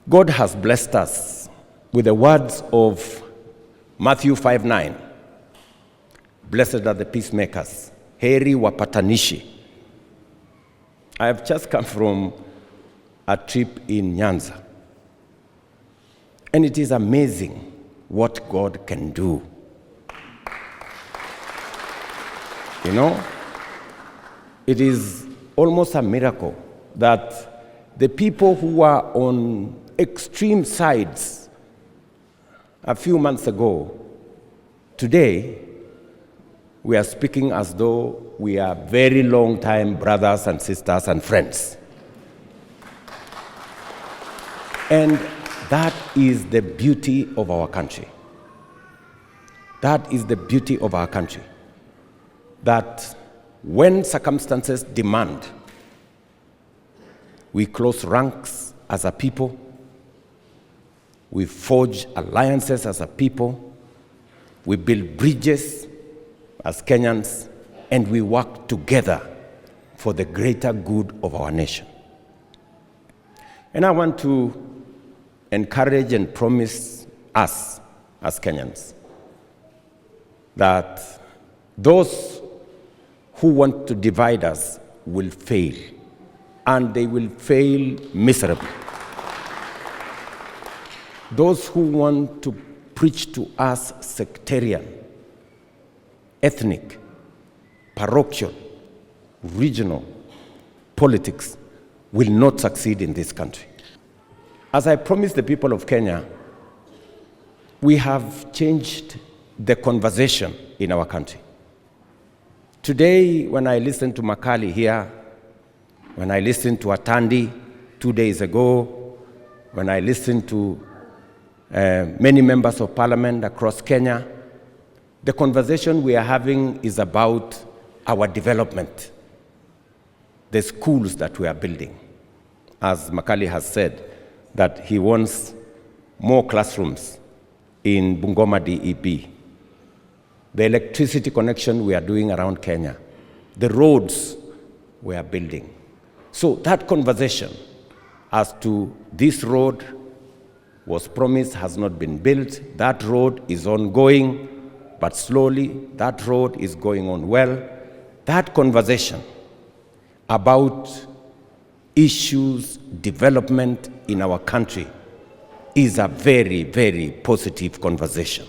God has blessed us with the words of Matthew 5:9. Blessed are the peacemakers, heri wapatanishi. I have just come from a trip in Nyanza, and it is amazing what God can do. You know, it is almost a miracle that the people who are on extreme sides a few months ago, today we are speaking as though we are very long time brothers and sisters and friends. And that is the beauty of our country. That is the beauty of our country. That when circumstances demand, we close ranks as a people, we forge alliances as a people, we build bridges as Kenyans, and we work together for the greater good of our nation. And I want to encourage and promise us as Kenyans that those who want to divide us will fail, and they will fail miserably. Those who want to preach to us sectarian, ethnic, parochial, regional politics will not succeed in this country. As I promised the people of Kenya, we have changed the conversation in our country. Today, when I listen to Makali here, when I listened to Atandi 2 days ago, when I listened to many members of parliament across Kenya, the conversation we are having is about our development, the schools that we are building. As Makali has said, that he wants more classrooms in Bungoma DEP, the electricity connection we are doing around Kenya, the roads we are building. So that conversation as to this road was promised, has not been built, that road is ongoing, but slowly that road is going on well. That conversation about issues, development in our country is a very, very positive conversation.